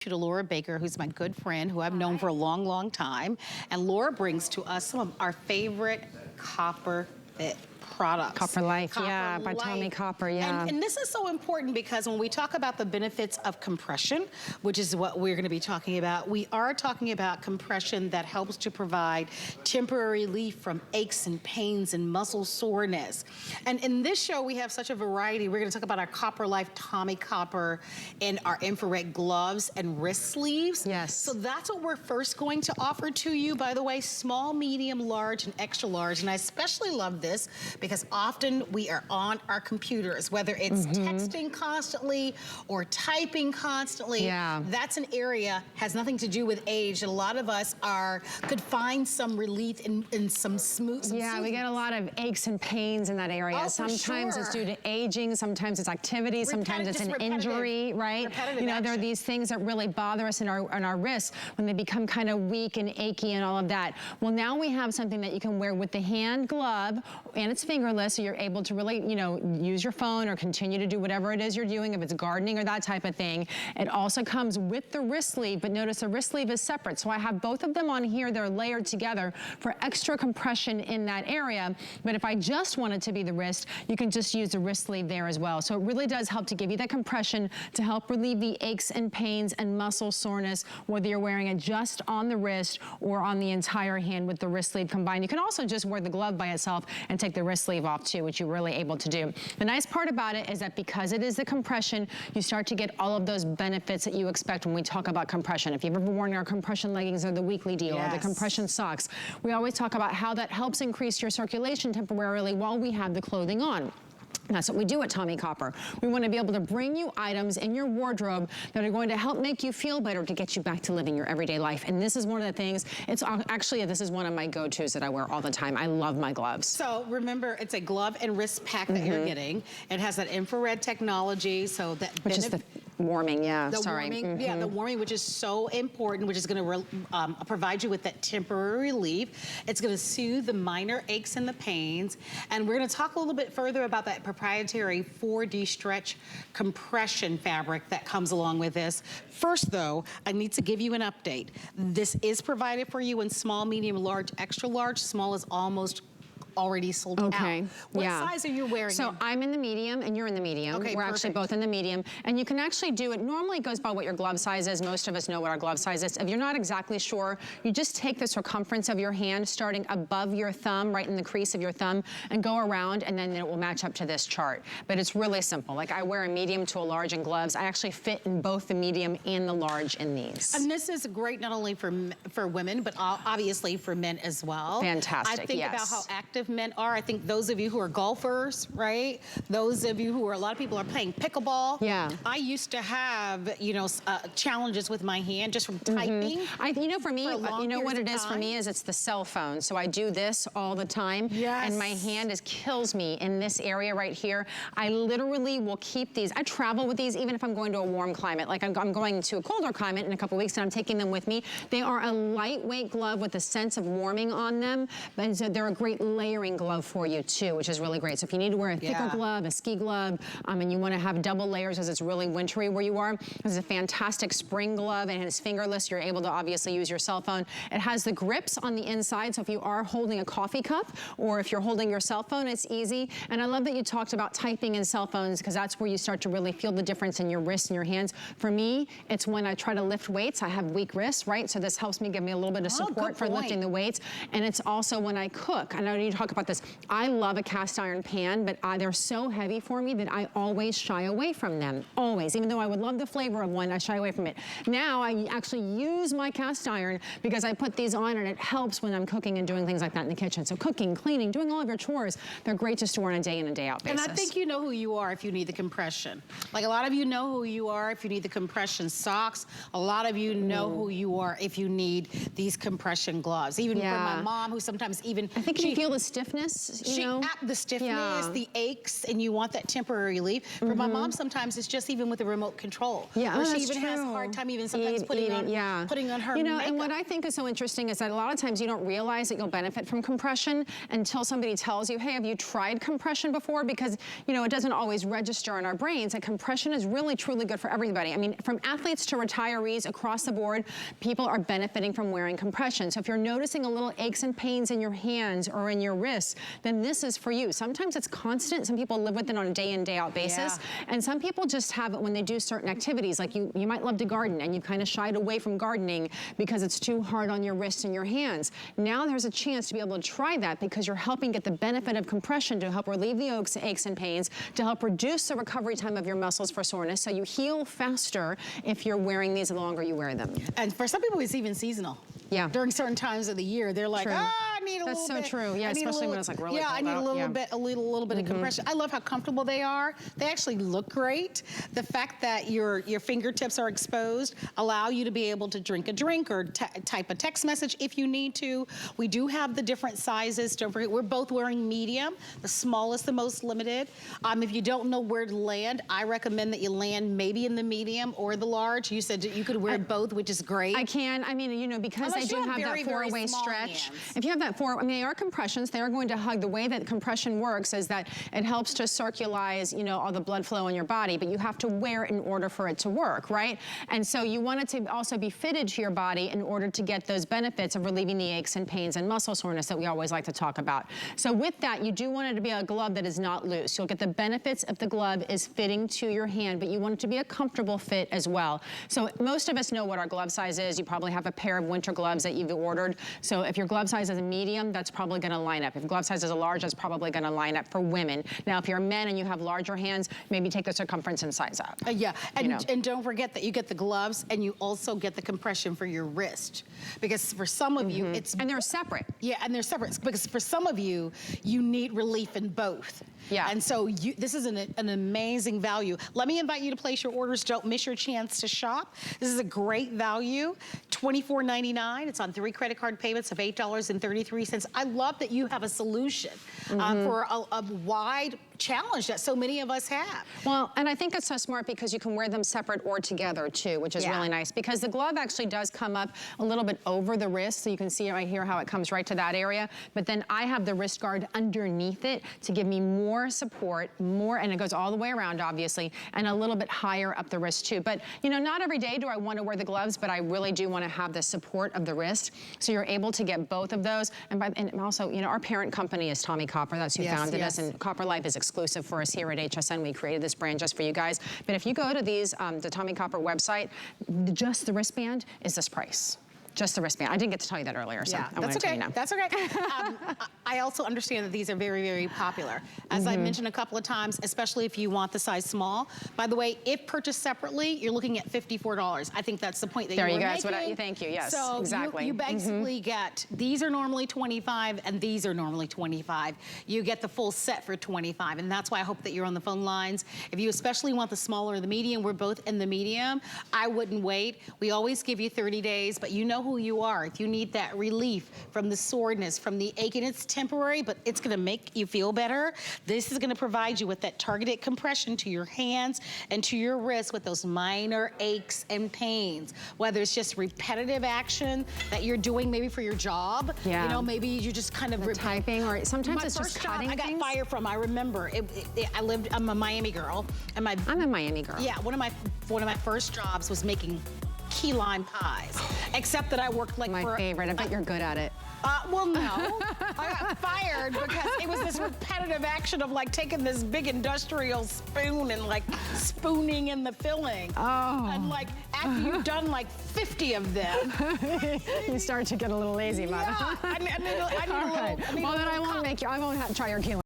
To Laura Baker, who's my good friend, who I've known for a long, long time. And Laura brings to us some of our favorite Copper Fit products. Copper Life, yeah, by Tommie Copper, yeah. And this is so important because when we talk about the benefits of compression, which is what we're gonna be talking about, we are talking about compression that helps to provide temporary relief from aches and pains and muscle soreness. And in this show, we have such a variety. We're gonna talk about our Copper Life Tommie Copper and our infrared gloves and wrist sleeves. Yes. So that's what we're first going to offer to you. By the way, small, medium, large, and extra large. And I especially love this because often we are on our computers, whether it's texting constantly or typing constantly. Yeah. That's an area, has nothing to do with age. And a lot of us could find some relief in some smooth. Yeah, we get a lot of aches and pains in that area. Oh, sometimes it's due to aging, sometimes it's activity, sometimes it's an injury, right? You know, there are these things that really bother us in our wrists when they become kind of weak and achy and all of that. Well, now we have something that you can wear with the hand glove, and it's fingerless, so you're able to really, you know, use your phone or continue to do whatever it is you're doing, if it's gardening or that type of thing. It also comes with the wrist sleeve, but notice the wrist sleeve is separate. So I have both of them on here. They're layered together for extra compression in that area. But if I just want it to be the wrist, you can just use the wrist sleeve there as well. So it really does help to give you that compression to help relieve the aches and pains and muscle soreness, whether you're wearing it just on the wrist or on the entire hand with the wrist sleeve combined. You can also just wear the glove by itself and take the wrist sleeve off too, which you're really able to do. The nice part about it is that because it is the compression, you start to get all of those benefits that you expect when we talk about compression. If you've ever worn our compression leggings or the weekly deal or the compression socks, we always talk about how that helps increase your circulation temporarily while we have the clothing on. That's what we do at Tommie Copper. We want to be able to bring you items in your wardrobe that are going to help make you feel better to get you back to living your everyday life. And this is one of the things, it's actually, this is one of my go-tos that I wear all the time. I love my gloves. So remember, it's a glove and wrist pack that you're getting. It has that infrared technology, so that which is the warming, yeah, the warming, yeah, the warming, which is so important, which is going to provide you with that temporary relief. It's going to soothe the minor aches and the pains. And we're going to talk a little bit further about that proprietary 4D stretch compression fabric that comes along with this. First, though, I need to give you an update. This is provided for you in small, medium, large, extra large. Small is almost already sold out. What size are you wearing? So I'm in the medium and you're in the medium. Okay, we're actually both in the medium. And you can actually do it, normally it goes by what your glove size is. Most of us know what our glove size is. If you're not exactly sure, you just take the circumference of your hand starting above your thumb, right in the crease of your thumb, and go around, and then it will match up to this chart. But it's really simple. Like I wear a medium to a large in gloves. I actually fit in both the medium and the large in these. And this is great not only for women, but obviously for men as well. Fantastic, I think about how active men are. I think those of you who are golfers, right? Those of you who are, a lot of people are playing pickleball. Yeah. I used to have, you know, challenges with my hand just from typing. You know, for me, you know what it is for me is it's the cell phone. So I do this all the time. Yes. And my hand kills me in this area right here. I literally will keep these. I travel with these even if I'm going to a warm climate. Like I'm going to a colder climate in a couple weeks and I'm taking them with me. They are a lightweight glove with a sense of warming on them. And so they're a great layering glove for you too, which is really great. So if you need to wear a thicker glove, a ski glove, and you want to have double layers as it's really wintry where you are, this is a fantastic spring glove and it's fingerless. You're able to obviously use your cell phone. It has the grips on the inside, so if you are holding a coffee cup or if you're holding your cell phone, it's easy. And I love that you talked about typing in cell phones because that's where you start to really feel the difference in your wrists and your hands. For me, it's when I try to lift weights. I have weak wrists, right? So this helps me, give me a little bit of support for lifting the weights. And it's also when I cook. I know you talk about this. I love a cast iron pan, but they're so heavy for me that I always shy away from them. Always. Even though I would love the flavor of one, I shy away from it. Now I actually use my cast iron because I put these on and it helps when I'm cooking and doing things like that in the kitchen. So cooking, cleaning, doing all of your chores, they're great to store on a day in and day out basis. And I think you know who you are if you need the compression. Like a lot of you know who you are if you need the compression socks. A lot of you know who you are if you need these compression gloves. Even for my mom, who sometimes even... I think you feel the stiffness, you know? The stiffness, the aches, and you want that temporary relief. For my mom, sometimes it's just even with the remote control. Yeah, where she that's even has a true. hard time even sometimes putting on her You know, makeup. and what I think is so interesting is that a lot of times you don't realize that you'll benefit from compression until somebody tells you, hey, have you tried compression before? Because, you know, it doesn't always register in our brains that compression is really, truly good for everybody. I mean, from athletes to retirees across the board, people are benefiting from wearing compression. So if you're noticing a little aches and pains in your hands or in your wrists, then this is for you. Sometimes it's constant. Some people live with it on a day in, day out basis. And some people just have it when they do certain activities. Like you might love to garden and you kind of shied away from gardening because it's too hard on your wrists and your hands. Now there's a chance to be able to try that because you're helping get the benefit of compression to help relieve the aches and pains, to help reduce the recovery time of your muscles for soreness, so you heal faster if you're wearing these the longer you wear them. And for some people, it's even seasonal. Yeah. During certain times of the year, they're like, I need a little bit. That's so true. Yeah, especially when it's like really I need a little bit, a little bit of compression. I love how comfortable they are. They actually look great. The fact that your fingertips are exposed allow you to be able to drink a drink or type a text message if you need to. We do have the different sizes. Don't forget, we're both wearing medium. The smallest, the most limited. If you don't know where to land, I recommend that you land maybe in the medium or the large. You said that you could wear both, which is great. I can. I mean, you know, because I do have that four-way stretch. Hands. If you have that I mean, they are compressions. They are going to hug. The way that compression works is that it helps to circularize, you know, all the blood flow in your body, but you have to wear it in order for it to work, right? And so you want it to also be fitted to your body in order to get those benefits of relieving the aches and pains and muscle soreness that we always like to talk about. So with that, you do want it to be a glove that is not loose. You'll get the benefits if the glove is fitting to your hand, but you want it to be a comfortable fit as well. So most of us know what our glove size is. You probably have a pair of winter gloves that you've ordered. So if your glove size is a medium, that's probably going to line up. If your glove size is a large, that's probably going to line up for women. Now, if you're a man and you have larger hands, maybe take the circumference and size up. And don't forget that you get the gloves and you also get the compression for your wrist. Because for some of you, it's... And they're separate. Yeah, and they're separate. Because for some of you, you need relief in both. Yeah. And so this is an amazing value. Let me invite you to place your orders. Don't miss your chance to shop. This is a great value, $24.99. It's on 3 credit card payments of $8.33. I love that you have a solution for a wide challenge that so many of us have. Well, and I think it's so smart because you can wear them separate or together too, which is really nice, because the glove actually does come up a little bit over the wrist, so you can see right here how it comes right to that area, but then I have the wrist guard underneath it to give me more support, and it goes all the way around obviously, and a little bit higher up the wrist too. But you know, not every day do I want to wear the gloves, but I really do want to have the support of the wrist, so you're able to get both of those. And also, you know, our parent company is Tommie Copper. That's who founded us, and Copper Life is exclusive for us here at HSN. We created this brand just for you guys. But if you go to these, the Tommie Copper website, just the wristband is this price. Just the wristband. I didn't get to tell you that earlier, so I want to tell you now. That's okay. I also understand that these are very, very popular. As I mentioned a couple of times, especially if you want the size small. By the way, if purchased separately, you're looking at $54. I think that's the point that you were making. There you go. Thank you. Yes, so exactly. You basically get, these are normally $25 and these are normally $25. You get the full set for $25, and that's why I hope that you're on the phone lines. If you especially want the small or the medium, we're both in the medium. I wouldn't wait. We always give you 30 days, but you know who you are. If you need that relief from the soreness, from the ache, and it's temporary, but it's gonna make you feel better, this is gonna provide you with that targeted compression to your hands and to your wrists with those minor aches and pains. Whether it's just repetitive action that you're doing maybe for your job, you know, maybe you just kind of typing, or sometimes it's just cutting things. I got fired from, I remember, I'm a Miami girl, and I'm a Miami girl. Yeah, one of my first jobs was making key lime pies, except that I worked like my favorite. I bet you're good at it. Well, no. I got fired because it was this repetitive action of like taking this big industrial spoon and like spooning in the filling. Oh. And like after you've done like 50 of them, you start to get a little lazy about it. I need a little. Well, then I won't try your key lime.